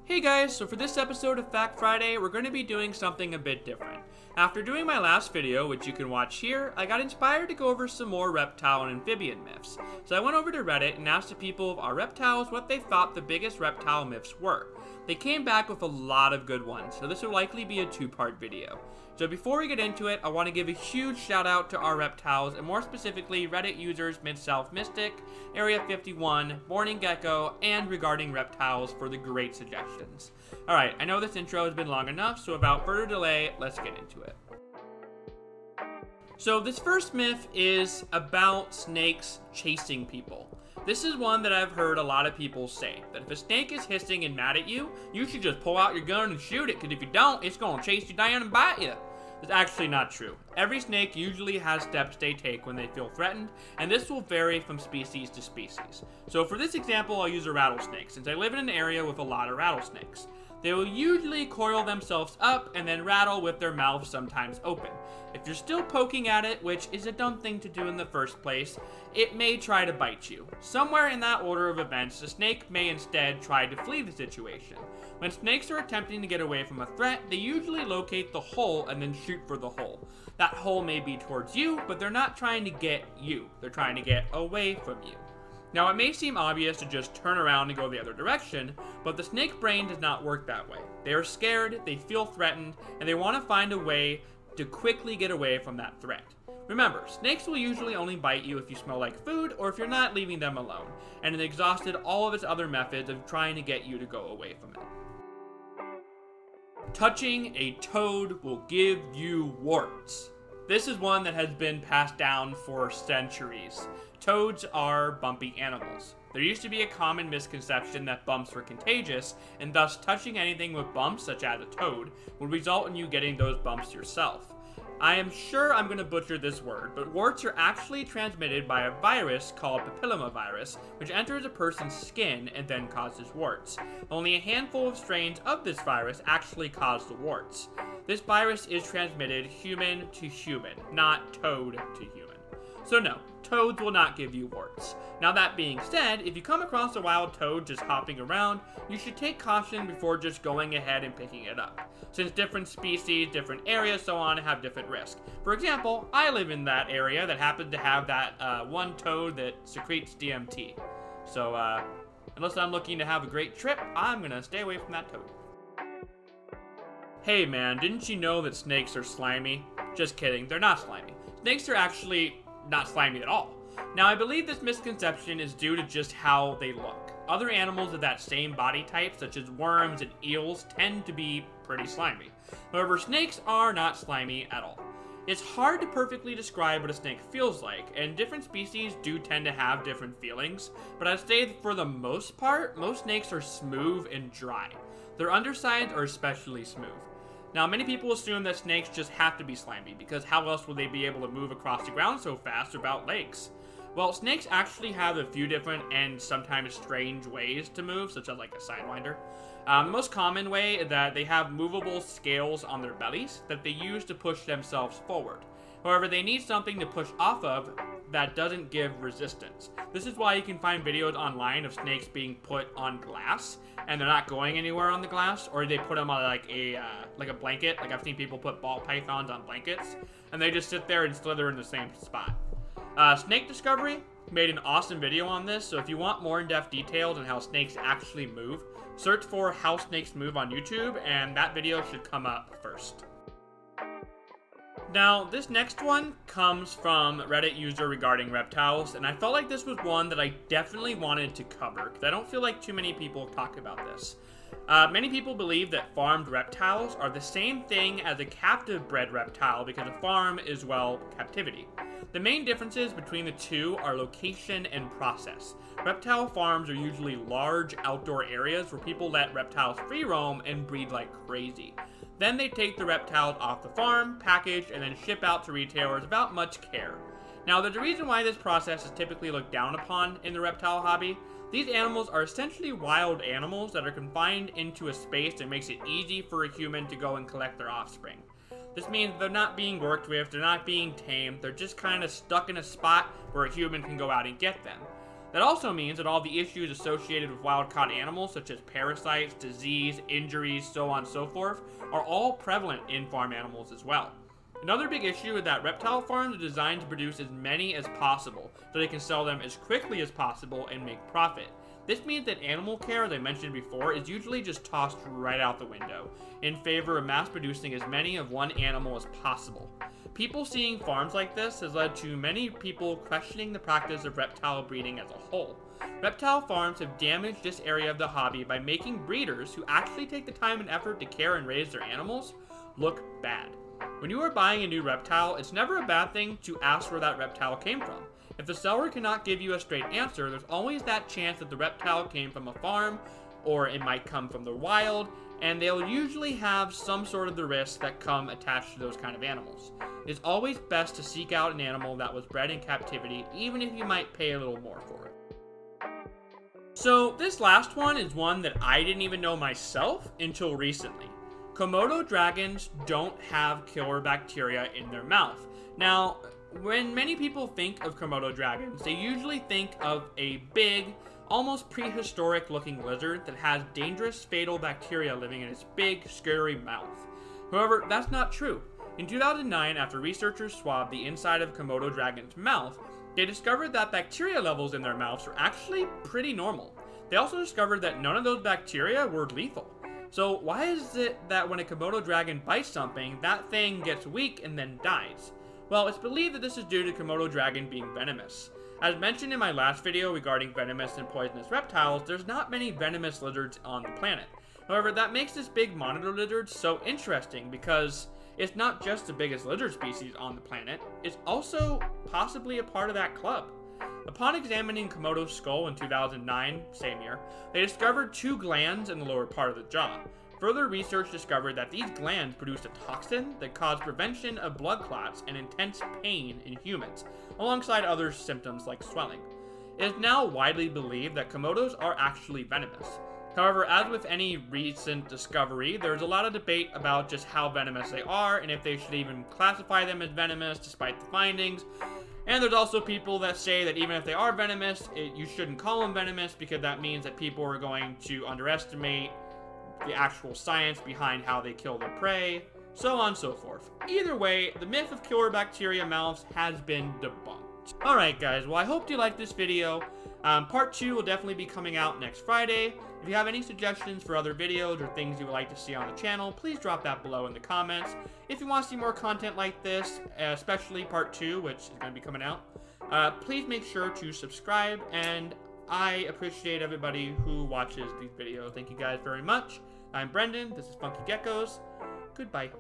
Hey guys, so for this episode of Fact Friday, we're going to be doing something a bit different. After doing my last video, which you can watch here, I got inspired to go over some more reptile and amphibian myths. So I went over to Reddit and asked the people of Are Reptiles what they thought the biggest reptile myths were. They came back with a lot of good ones, so this will likely be a two-part video. So before we get into it, I want to give a huge shout out to Our Reptiles, and more specifically Reddit users Mid-South Mystic, Area 51, Morning Gecko, and Regarding Reptiles for the great suggestions. Alright, I know this intro has been long enough, so without further delay, let's get into it. So this first myth is about snakes chasing people. This is one that I've heard a lot of people say, that if a snake is hissing and mad at you, you should just pull out your gun and shoot it, because if you don't, it's going to chase you down and bite you. It's actually not true. Every snake usually has steps they take when they feel threatened, and this will vary from species to species. So for this example, I'll use a rattlesnake, since I live in an area with a lot of rattlesnakes. They will usually coil themselves up and then rattle with their mouths sometimes open. If you're still poking at it, which is a dumb thing to do in the first place, it may try to bite you. Somewhere in that order of events, the snake may instead try to flee the situation. When snakes are attempting to get away from a threat, they usually locate the hole and then shoot for the hole. That hole may be towards you, but they're not trying to get you. They're trying to get away from you. Now, it may seem obvious to just turn around and go the other direction, but the snake brain does not work that way. They are scared, they feel threatened, and they want to find a way to quickly get away from that threat. Remember, snakes will usually only bite you if you smell like food or if you're not leaving them alone, and it exhausted all of its other methods of trying to get you to go away from it. Touching a toad will give you warts. This is one that has been passed down for centuries. Toads are bumpy animals. There used to be a common misconception that bumps were contagious, and thus touching anything with bumps, such as a toad, would result in you getting those bumps yourself. I am sure I'm going to butcher this word, but warts are actually transmitted by a virus called papillomavirus, which enters a person's skin and then causes warts. Only a handful of strains of this virus actually cause the warts. This virus is transmitted human to human, not toad to human. So no, toads will not give you warts. Now that being said, if you come across a wild toad just hopping around, you should take caution before just going ahead and picking it up, since different species, different areas, so on, have different risks. For example, I live in that area that happens to have that one toad that secretes DMT. So, unless I'm looking to have a great trip, I'm gonna stay away from that toad. Hey man, didn't you know that snakes are slimy? Just kidding, they're not slimy. Snakes are actually not slimy at all. Now, I believe this misconception is due to just how they look. Other animals of that same body type, such as worms and eels, tend to be pretty slimy. However, snakes are not slimy at all. It's hard to perfectly describe what a snake feels like, and different species do tend to have different feelings, but I'd say that for the most part, most snakes are smooth and dry. Their undersides are especially smooth. Now, many people assume that snakes just have to be slimy, because how else would they be able to move across the ground so fast without legs? Well, snakes actually have a few different and sometimes strange ways to move, such as like a sidewinder. The most common way is that they have movable scales on their bellies that they use to push themselves forward. However, they need something to push off of that doesn't give resistance. This is why you can find videos online of snakes being put on glass and they're not going anywhere on the glass, or they put them on like a blanket. Like I've seen people put ball pythons on blankets and they just sit there and slither in the same spot. Snake Discovery made an awesome video on this, so if you want more in-depth details on how snakes actually move, search for How Snakes Move on YouTube, and that video should come up first. Now, this next one comes from Reddit user Regarding Reptiles, and I felt like this was one that I definitely wanted to cover, because I don't feel like too many people talk about this. Many people believe that farmed reptiles are the same thing as a captive bred reptile because a farm is, well, captivity. The main differences between the two are location and process. Reptile farms are usually large outdoor areas where people let reptiles free roam and breed like crazy. Then they take the reptiles off the farm, package, and then ship out to retailers without much care. Now, there's a reason why this process is typically looked down upon in the reptile hobby. These animals are essentially wild animals that are confined into a space that makes it easy for a human to go and collect their offspring. This means they're not being worked with, they're not being tamed, they're just kind of stuck in a spot where a human can go out and get them. That also means that all the issues associated with wild-caught animals, such as parasites, disease, injuries, so on and so forth, are all prevalent in farm animals as well. Another big issue is that reptile farms are designed to produce as many as possible, so they can sell them as quickly as possible and make profit. This means that animal care, as I mentioned before, is usually just tossed right out the window, in favor of mass producing as many of one animal as possible. People seeing farms like this has led to many people questioning the practice of reptile breeding as a whole. Reptile farms have damaged this area of the hobby by making breeders who actually take the time and effort to care and raise their animals look bad. When you are buying a new reptile, it's never a bad thing to ask where that reptile came from. If the seller cannot give you a straight answer, there's always that chance that the reptile came from a farm, or it might come from the wild, and they'll usually have some sort of the risks that come attached to those kind of animals. It's always best to seek out an animal that was bred in captivity, even if you might pay a little more for it. So this last one is one that I didn't even know myself until recently. Komodo dragons don't have killer bacteria in their mouth. Now, when many people think of Komodo dragons, they usually think of a big, almost prehistoric looking lizard that has dangerous fatal bacteria living in its big, scary mouth. However, that's not true. In 2009, after researchers swabbed the inside of Komodo dragon's mouth, they discovered that bacteria levels in their mouths were actually pretty normal. They also discovered that none of those bacteria were lethal. So why is it that when a Komodo dragon bites something, that thing gets weak and then dies? Well, it's believed that this is due to Komodo dragon being venomous. As mentioned in my last video regarding venomous and poisonous reptiles, there's not many venomous lizards on the planet. However, that makes this big monitor lizard so interesting because it's not just the biggest lizard species on the planet, it's also possibly a part of that club. Upon examining Komodo's skull in 2009, same year, they discovered 2 glands in the lower part of the jaw. Further research discovered that these glands produce a toxin that caused prevention of blood clots and intense pain in humans, alongside other symptoms like swelling. It is now widely believed that Komodos are actually venomous. However, as with any recent discovery, there's a lot of debate about just how venomous they are and if they should even classify them as venomous despite the findings. And there's also people that say that even if they are venomous, you shouldn't call them venomous because that means that people are going to underestimate the actual science behind how they kill their prey, so on and so forth. Either way, the myth of killer bacteria mouths has been debunked. Alright guys, well I hope you liked this video. Part 2 will definitely be coming out next Friday. If you have any suggestions for other videos or things you would like to see on the channel, please drop that below in the comments. If you want to see more content like this, especially Part 2, which is going to be coming out, please make sure to subscribe, and I appreciate everybody who watches these videos. Thank you guys very much. I'm Brendan, this is Funky Geckos. Goodbye.